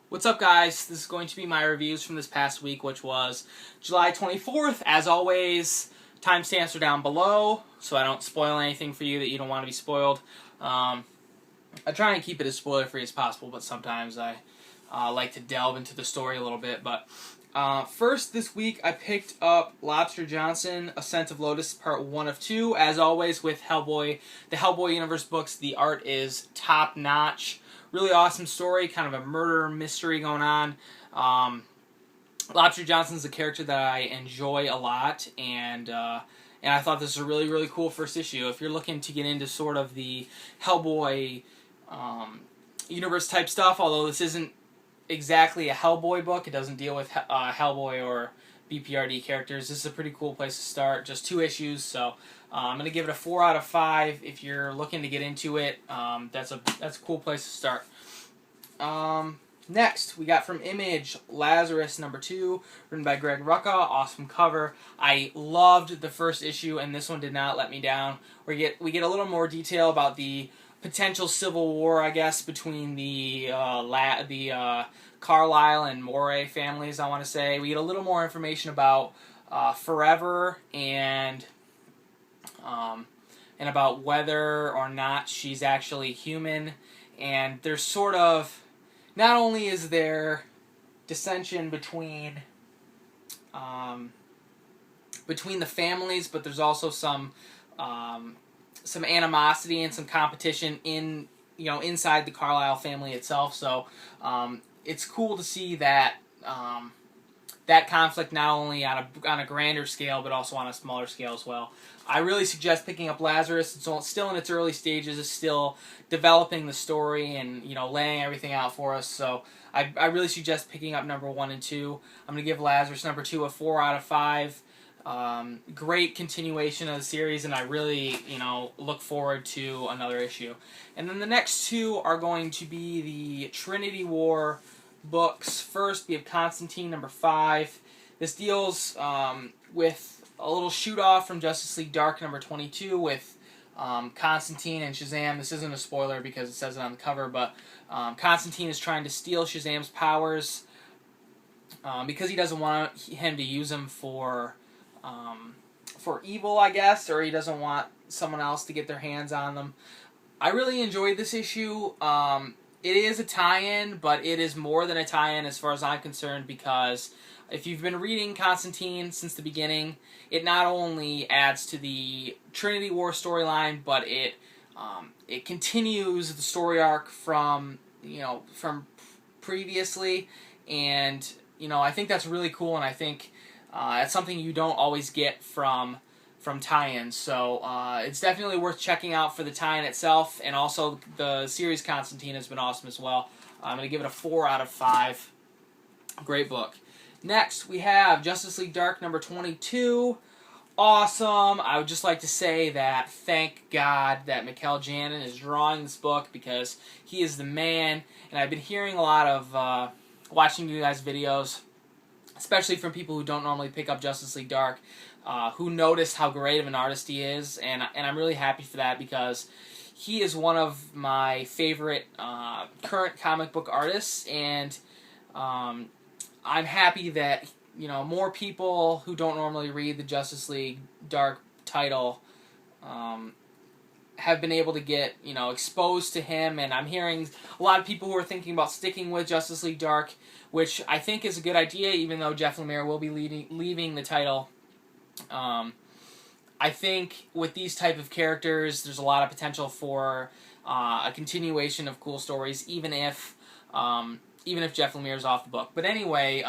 What's up, guys? This is going to be my reviews from this past week, which was July 24th. As always, timestamps are down below, so I don't spoil anything for you that you don't want to be spoiled. I try and keep it as spoiler-free as possible, but sometimes I like to delve into the story a little bit. But first, this week, I picked up Lobster Johnson, Ascent of Lotus, Part 1 of 2. As always, with Hellboy, the Hellboy Universe books, the art is top-notch. Really awesome story, kind of a murder mystery going on. Lobster Johnson's a character that I enjoy a lot, and I thought this was a really, really cool first issue. If you're looking to get into sort of the Hellboy universe type stuff, although this isn't exactly a Hellboy book, it doesn't deal with Hellboy or BPRD characters. This is a pretty cool place to start. Just 2 issues, so I'm going to give it a 4 out of 5. If you're looking to get into it, that's a cool place to start. Next, we got from Image, Lazarus #2, written by Greg Rucka. Awesome cover. I loved the first issue, and this one did not let me down. We get a little more detail about the potential civil war, I guess, between the Carlisle and Moray families, I want to say. We get a little more information about Forever and about whether or not she's actually human. And there's sort of, not only is there dissension between the families, but there's also some animosity and some competition inside the Carlisle family itself. So it's cool to see that that conflict not only on a grander scale, but also on a smaller scale as well. I really suggest picking up Lazarus. It's still in its early stages. It's still developing the story and laying everything out for us. So I really suggest picking up number 1 and 2. I'm going to give Lazarus #2 a 4 out of 5. Great continuation of the series, and I really look forward to another issue. And then the next 2 are going to be the Trinity War books. First, we have Constantine #5. This deals with a little shoot-off from Justice League Dark #22 with Constantine and Shazam. This isn't a spoiler because it says it on the cover, but Constantine is trying to steal Shazam's powers because he doesn't want him to use them for evil, I guess, or he doesn't want someone else to get their hands on them. I really enjoyed this issue. It is a tie-in, but it is more than a tie-in as far as I'm concerned, because if you've been reading Constantine since the beginning, it not only adds to the Trinity War storyline, but it continues the story arc from previously, and I think that's really cool, and I think it's something you don't always get from tie-ins. So it's definitely worth checking out for the tie-in itself, and also the series Constantine has been awesome as well. I'm going to give it a 4 out of 5. Great book. Next, we have Justice League Dark #22. Awesome. I would just like to say that thank God that Mikel Janin is drawing this book, because he is the man, and I've been hearing a lot of watching you guys' videos, especially from people who don't normally pick up Justice League Dark, who notice how great of an artist he is, and I'm really happy for that, because he is one of my favorite current comic book artists, and I'm happy that more people who don't normally read the Justice League Dark title have been able to get exposed to him, and I'm hearing a lot of people who are thinking about sticking with Justice League Dark, which I think is a good idea, even though Jeff Lemire will be leaving the title. I think with these type of characters, there's a lot of potential for a continuation of cool stories, even if Jeff Lemire is off the book. But anyway,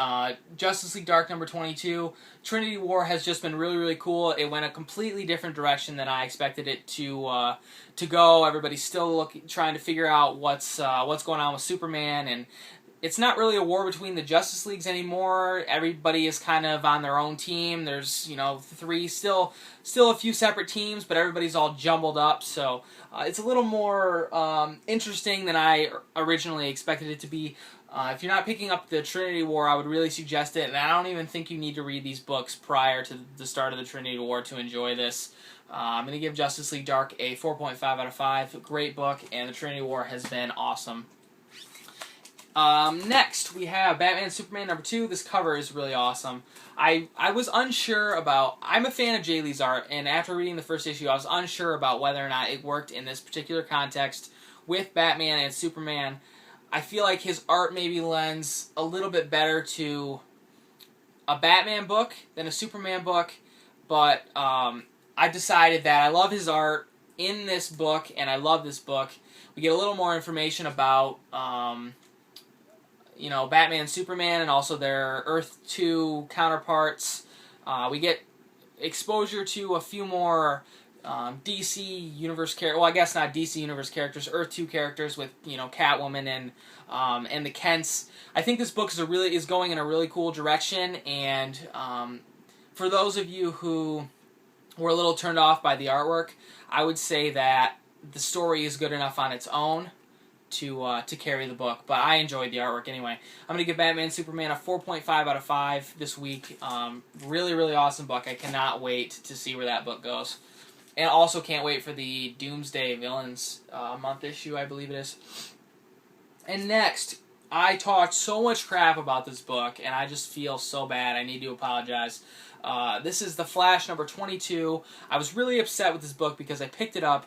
Justice League Dark #22, Trinity War has just been really, really cool. It went a completely different direction than I expected it to go. Everybody's still trying to figure out what's going on with Superman, and it's not really a war between the Justice Leagues anymore. Everybody is kind of on their own team. There's still a few separate teams, but everybody's all jumbled up. So it's a little more interesting than I originally expected it to be. If you're not picking up the Trinity War, I would really suggest it, and I don't even think you need to read these books prior to the start of the Trinity War to enjoy this. I'm going to give Justice League Dark a 4.5 out of 5. Great book, and the Trinity War has been awesome. Next, we have Batman Superman #2. This cover is really awesome. I was unsure about... I'm a fan of Jay Lee's art, and after reading the first issue, I was unsure about whether or not it worked in this particular context with Batman and Superman. I feel like his art maybe lends a little bit better to a Batman book than a Superman book, but I decided that I love his art in this book, and I love this book. We get a little more information about... you know, Batman and Superman, and also their Earth 2 counterparts. We get exposure to a few more DC Universe characters. Well, I guess not DC Universe characters, Earth 2 characters with, you know, Catwoman and the Kents. I think this book is going in a really cool direction, and for those of you who were a little turned off by the artwork, I would say that the story is good enough on its own to carry the book, but I enjoyed the artwork anyway. I'm going to give Batman Superman a 4.5 out of 5 this week. Really, really awesome book. I cannot wait to see where that book goes. And also can't wait for the Doomsday Villains month issue, I believe it is. And next, I talked so much crap about this book, and I just feel so bad. I need to apologize. This is The Flash #22. I was really upset with this book because I picked it up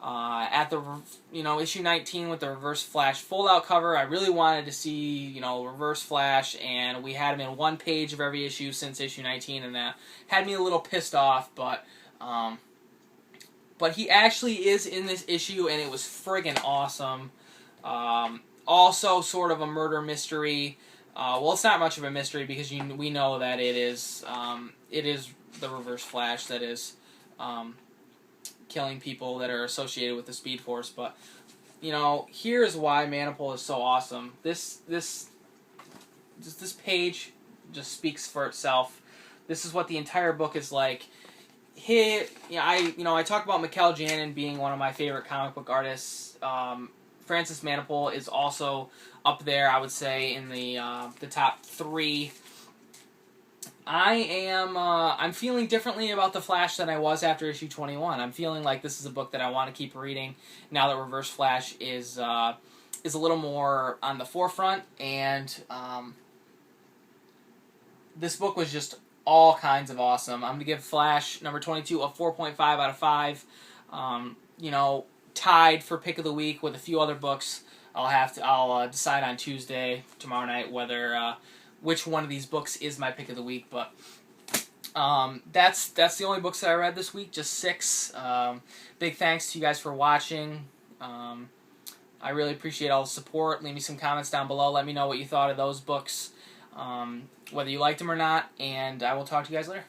at the, you know, issue 19 with the Reverse Flash fold-out cover. I really wanted to see, you know, Reverse Flash, and we had him in one page of every issue since issue 19, and that had me a little pissed off, but he actually is in this issue, and it was friggin' awesome. Also sort of a murder mystery. Well, it's not much of a mystery because we know that it is the Reverse Flash that is killing people that are associated with the Speed Force, but you know, here's why Manapul is so awesome. This page just speaks for itself. This is what the entire book is like. I talk about Mikkel Janin being one of my favorite comic book artists. Francis Manapul is also up there, I would say, in the top 3. I'm feeling differently about The Flash than I was after issue 21. I'm feeling like this is a book that I want to keep reading now that Reverse Flash is a little more on the forefront, and this book was just all kinds of awesome. I'm going to give Flash #22 a 4.5 out of 5. You know, tied for pick of the week with a few other books. I'll decide on Tuesday, tomorrow night, whether which one of these books is my pick of the week, but that's the only books that I read this week, just 6. Big thanks to you guys for watching. I really appreciate all the support. Leave me some comments down below. Let me know what you thought of those books, whether you liked them or not, and I will talk to you guys later.